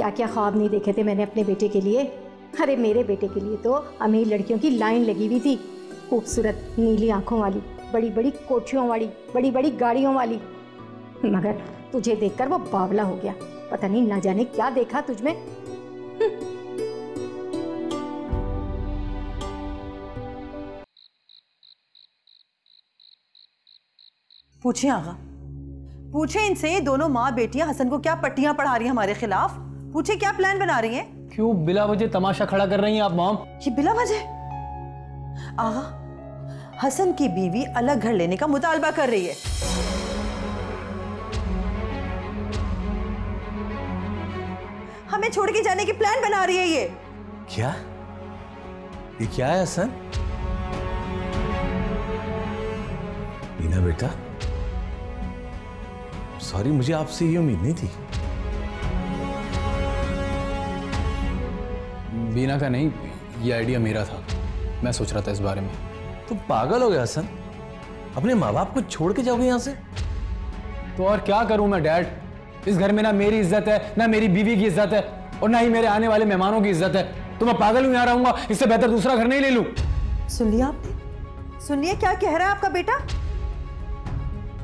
क्या क्या ख्वाब नहीं देखे थे मैंने अपने बेटे के लिए। अरे मेरे बेटे के लिए तो अमीर लड़कियों की लाइन लगी हुई थी, खूबसूरत नीली आंखों वाली, बड़ी बड़ी कोठियों वाली, बड़ी बड़ी गाड़ियों वाली। मगर तुझे देखकर वो बावला हो गया। पता नहीं ना जाने क्या देखा तुझमें। पूछिए आगा, पूछे इनसे, ये दोनों माँ बेटियां हसन को क्या पट्टियां पढ़ा रही हैं हमारे खिलाफ। पूछे क्या प्लान बना रही हैं। क्यों बिला वजह तमाशा खड़ा कर रही हैं आप मॉम? ये बिला वजह? आगा, हसन की बीवी अलग घर लेने का मुतालबा कर रही है। हमें छोड़ के जाने की प्लान बना रही है ये। क्या? ये क्या है हसन? बीना बेटा, सॉरी, मुझे आपसे ये उम्मीद नहीं थी। बीना का नहीं, ये आइडिया मेरा था। मैं सोच रहा था इस बारे में। तुम पागल हो गया हसन? अपने माँ बाप को छोड़ के जाओगे यहाँ से? तो और क्या करूं मैं डैड? इस घर में ना मेरी इज्जत है, ना मेरी बीवी की इज्जत है, और ना ही मेरे आने वाले मेहमानों की इज्जत है। तो मैं पागल हूं यहाँ रहूंगा? इससे बेहतर दूसरा घर नहीं ले लूं? सुन लिया आपने? सुनिए क्या कह रहा है आपका बेटा।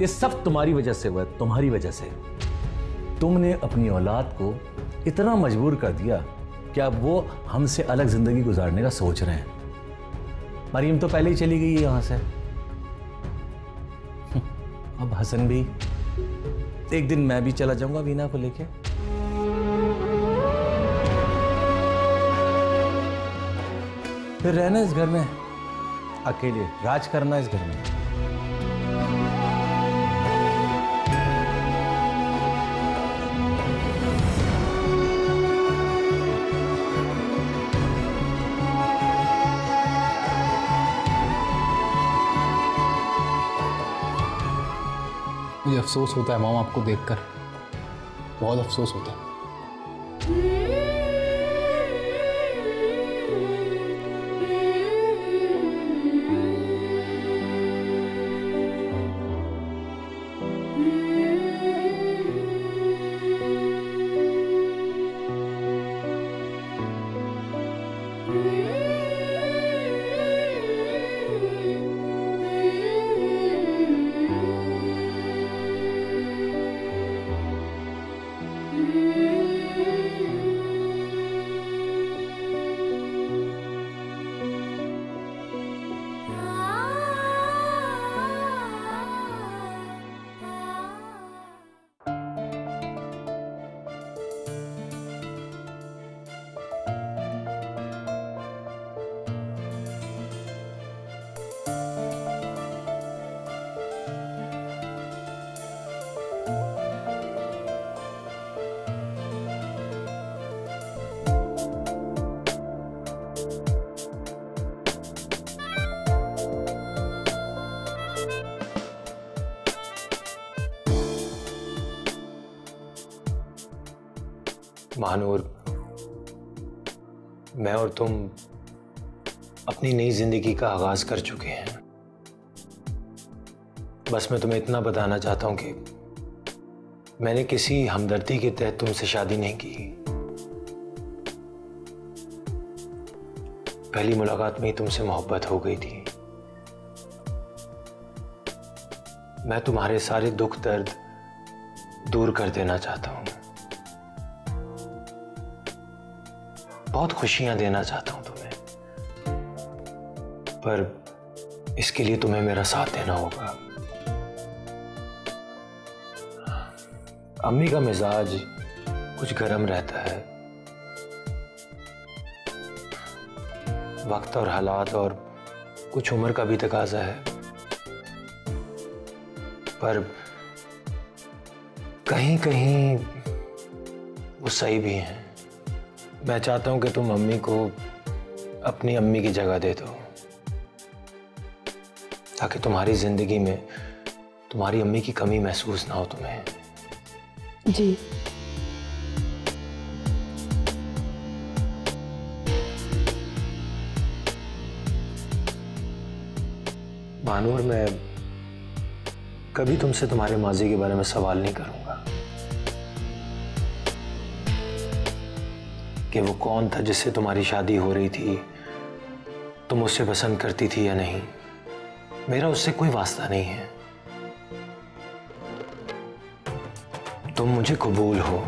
ये सब तुम्हारी वजह से हुआ है, तुम्हारी वजह से। तुमने अपनी औलाद को इतना मजबूर कर दिया कि अब वो हमसे अलग जिंदगी गुजारने का सोच रहे हैं। मरीम तो पहले ही चली गई है यहां से। अब हसन भी, एक दिन मैं भी चला जाऊंगा वीना को लेके। फिर रहना इस घर में अकेले, राज करना इस घर में। मुझे अफसोस होता है मॉम आपको देखकर, बहुत अफसोस होता है। महानूर, मैं और तुम अपनी नई जिंदगी का आगाज कर चुके हैं। बस मैं तुम्हें इतना बताना चाहता हूं कि मैंने किसी हमदर्दी के तहत तुमसे शादी नहीं की। पहली मुलाकात में ही तुमसे मोहब्बत हो गई थी। मैं तुम्हारे सारे दुख दर्द दूर कर देना चाहता हूं, बहुत खुशियां देना चाहता हूं तुम्हें, पर इसके लिए तुम्हें मेरा साथ देना होगा। अम्मी का मिजाज कुछ गर्म रहता है। वक्त और हालात और कुछ उम्र का भी तकाजा है, पर कहीं कहीं वो सही भी हैं। मैं चाहता हूं कि तुम अम्मी को अपनी अम्मी की जगह दे दो, ताकि तुम्हारी जिंदगी में तुम्हारी अम्मी की कमी महसूस ना हो तुम्हें। जी। मानूर, मैं कभी तुमसे तुम्हारे माजी के बारे में सवाल नहीं करूंगा। कि वो कौन था जिससे तुम्हारी शादी हो रही थी, तुम उससे पसंद करती थी या नहीं। मेरा उससे कोई वास्ता नहीं है। तुम मुझे कबूल हो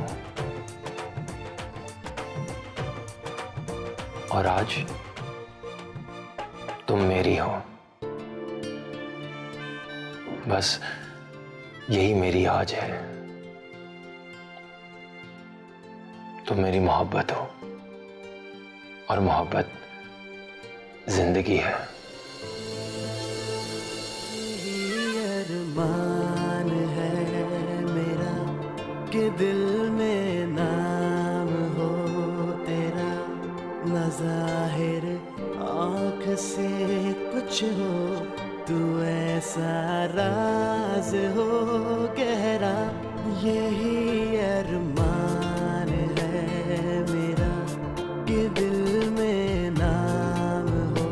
और आज तुम मेरी हो। बस यही मेरी आज है। तुम मेरी मोहब्बत हो और मोहब्बत जिंदगी है। अरमान है मेरा कि दिल में नाम हो तेरा, न ज़ाहिर आँख से कुछ हो, तू ऐसा राज हो गहरा। यही अरमान है मेरा कि दिल में नाम हो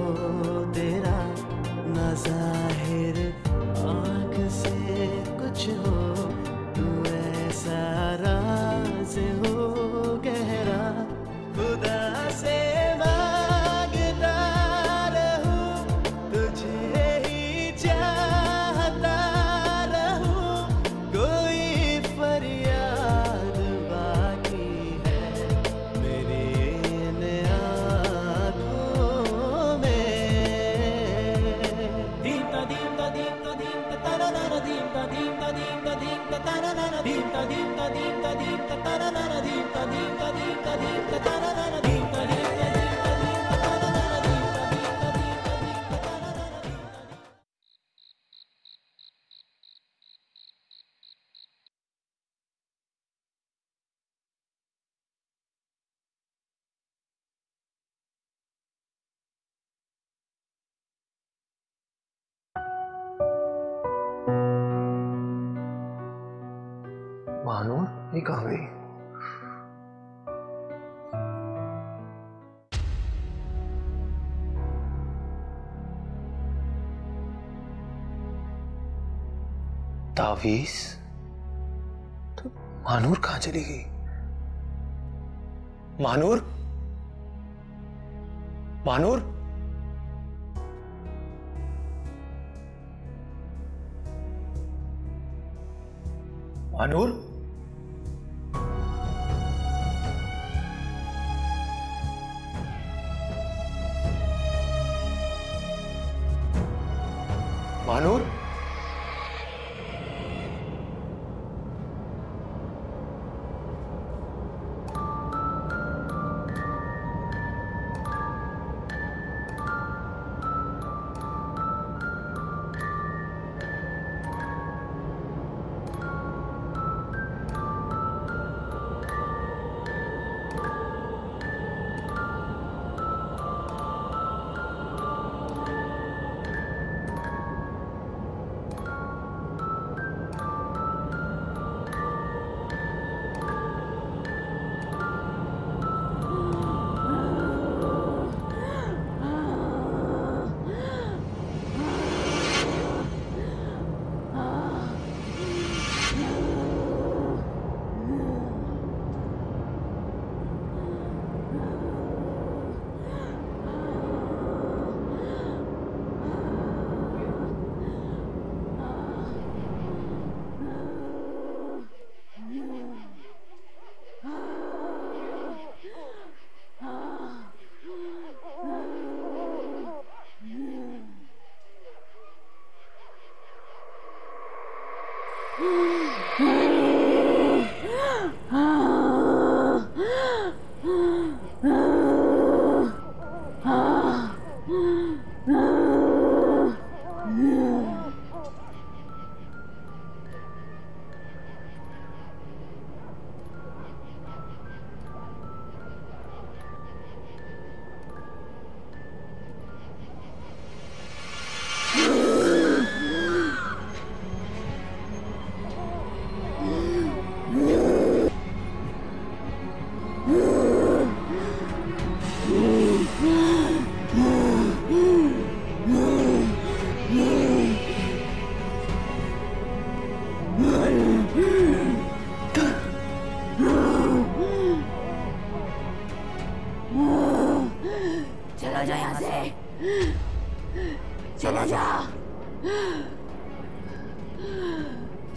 तेरा, न ज़ाहिर आँख से कुछ हो, तू ऐसा राज हो गहरा। खुदा से मांगता रहूं, तुझे ही चाहता रहूं, कोई फरियाद बाकी है मेरी इन आँखों में। दीप्ता दीप्ता दीप्ता दीप्ता तारा दीप्ता दीप्ता दीप्ता दीप्ता तारा दीप्ता दीप्ता दीप्ता दीप्ता तारा दीप्ता दीप्ता दीप्ता दीप्ता तारा दीप्ता दीप्ता दीप्ता दीप्ता तारा दीप्ता दीप्ता दीप्ता दीप्ता। भानु, ये कहाँ गई? तावीज़? तो मानूर कहाँ चली गई? मानूर? मानूर? मानूर? मानूर?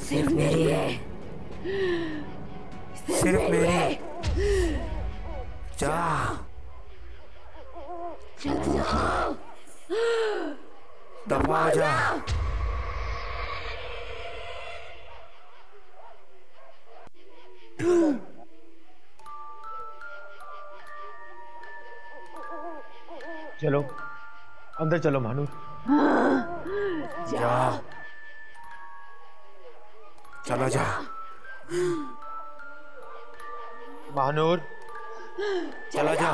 सिर्फ मेरी है, सिर्फ मेरी। जा, चला जा, दफा हो जा। चलो अंदर चलो महानूर। जा, चलो जा। महानूर चलो जा।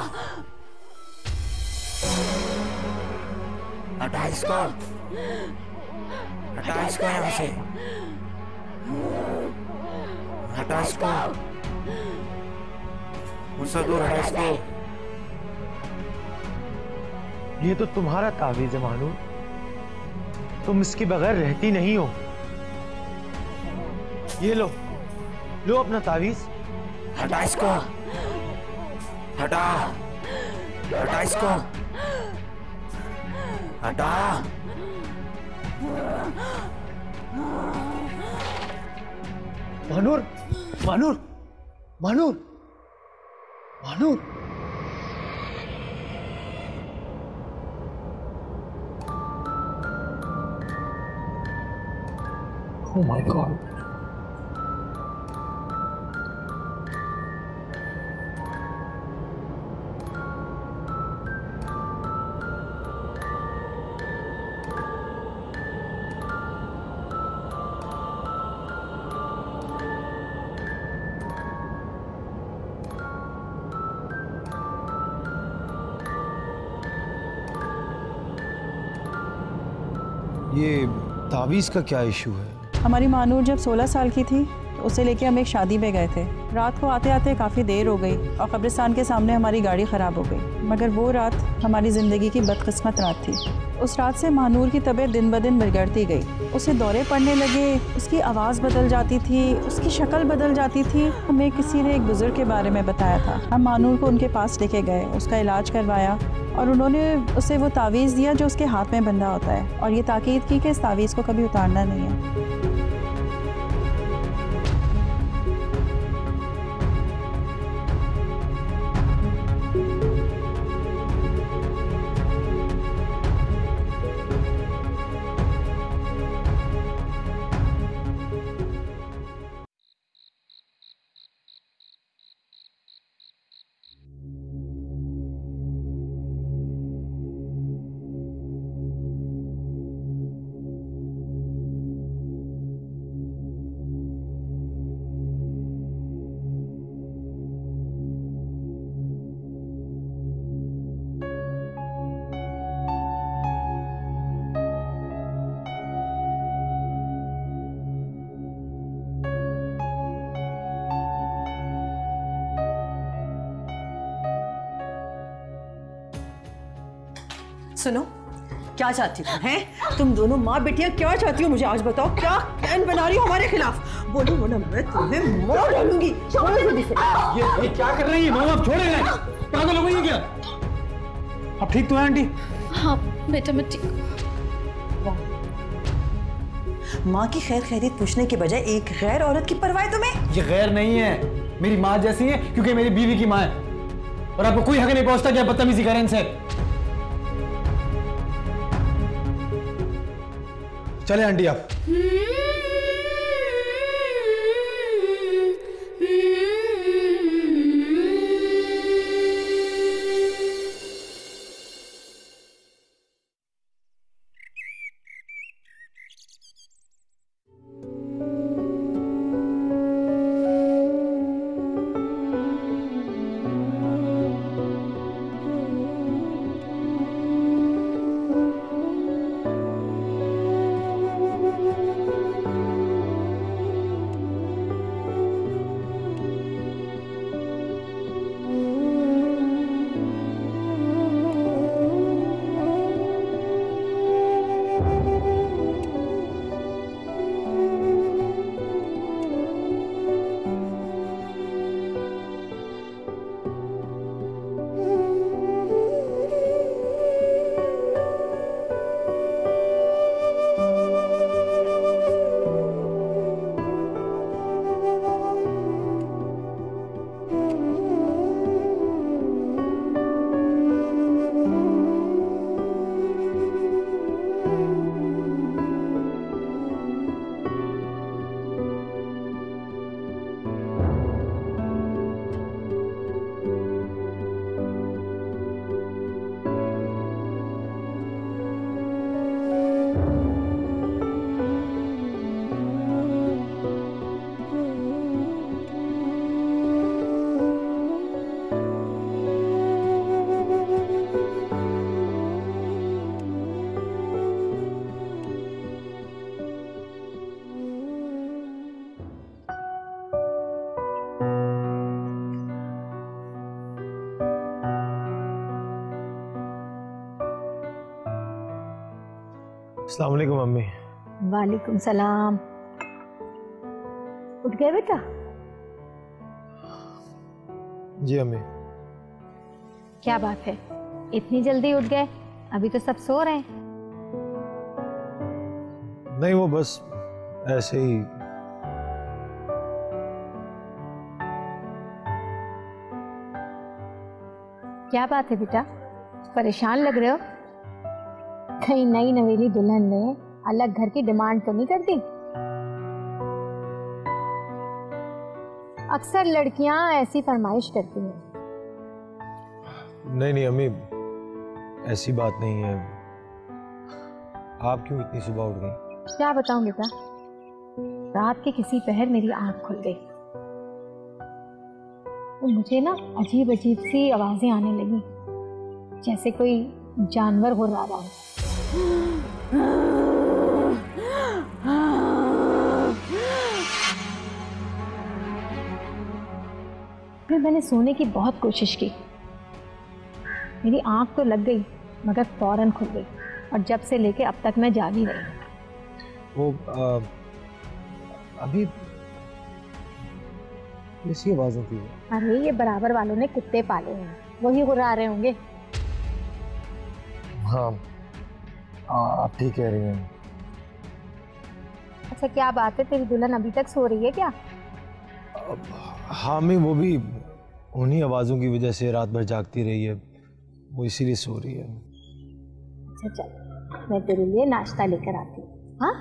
हटा इसको, हटा इसको यहाँ से, हटा इसको, मुझसे दूर हटा इसको। ये तो तुम्हारा तावीज है महानूर, तुम इसके बगैर रहती नहीं हो। ये लो, लो अपना तावीज। हटा इसको, हटा, हटा इसको, हटा। Mahnoor, Mahnoor, Mahnoor, Mahnoor. Oh my God. ये तावीज़ का क्या इशू है? हमारी मानूर जब 16 साल की थी तो उसे लेके हम एक शादी में गए थे। रात को आते आते काफ़ी देर हो गई और कब्रिस्तान के सामने हमारी गाड़ी ख़राब हो गई। मगर वो रात हमारी ज़िंदगी की बदकिस्मत रात थी। उस रात से मानूर की तबीयत दिन ब दिन बिगड़ती गई। उसे दौरे पड़ने लगे, उसकी आवाज़ बदल जाती थी, उसकी शक्ल बदल जाती थी। हमें किसी ने एक बुज़ुर्ग के बारे में बताया था। हम मानूर को उनके पास लेके गए, उसका इलाज करवाया और उन्होंने उसे वो तावीज़ दिया जो उसके हाथ में बंधा होता है और ये ताकीद की कि इस तावीज़ को कभी उतारना नहीं है। सुनो, क्या चाहती हो हैं? तुम दोनों माँ बेटियां क्या चाहती हो? मुझे आज बताओ, क्या प्लान बना रही हो हमारे खिलाफ? बोलो वरना मैं तुम्हें मार डालूंगी। छोड़ो जल्दी से। ये क्या कर रही है माँ? आप छोड़े ना, पागल हो गई है क्या? अब ठीक तो है आंटी? हाँ बेटा मैं ठीक। माँ की खैर खैरियत पूछने के बजाय एक गैर औरत की परवाह तुम्हें? ये गैर नहीं है, मेरी माँ जैसी है क्योंकि मेरी बीवी की माँ है और आपको कोई हक नहीं पहुंचता क्या बदतमीजी करें इनसे। चले आंटी आप। अस्सलाम वालेकुम अम्मी। वालेकुम सलाम। उठ गए बेटा? जी अम्मी। क्या बात है, इतनी जल्दी उठ गए? अभी तो सब सो रहे हैं। नहीं, वो बस ऐसे ही। क्या बात है बेटा, परेशान लग रहे हो? कहीं नई नवेली दुल्हन ने अलग घर की डिमांड तो नहीं कर दी? अक्सर लड़कियां ऐसी फरमाइश करती हैं। नहीं नहीं अम्मी, ऐसी बात नहीं है। आप क्यों इतनी सुबह उठ गई? क्या बताऊं बेटा, रात के किसी पहर मेरी आंख खुल गई तो मुझे ना अजीब अजीब सी आवाजें आने लगी, जैसे कोई जानवर गुर्रा रहा हो। फिर मैंने सोने की बहुत कोशिश की, मेरी आंख तो लग गई मगर फौरन खुल गई, और जब से लेके अब तक मैं जागी रही। वो अभी कैसी आवाज होती है? अरे ये बराबर वालों ने कुत्ते पाले हैं, वही गुर्रा रहे होंगे। हाँ, आप ठीक कह रही हैं। अच्छा क्या बात है, तेरी दुल्हन अभी तक सो रही है क्या? हाँ मैं, वो भी उन्हीं आवाज़ों की वजह से रात भर जागती रही है, वो इसीलिए सो रही है। अच्छा चल, मैं तेरे लिए नाश्ता लेकर आती हूँ। हाँ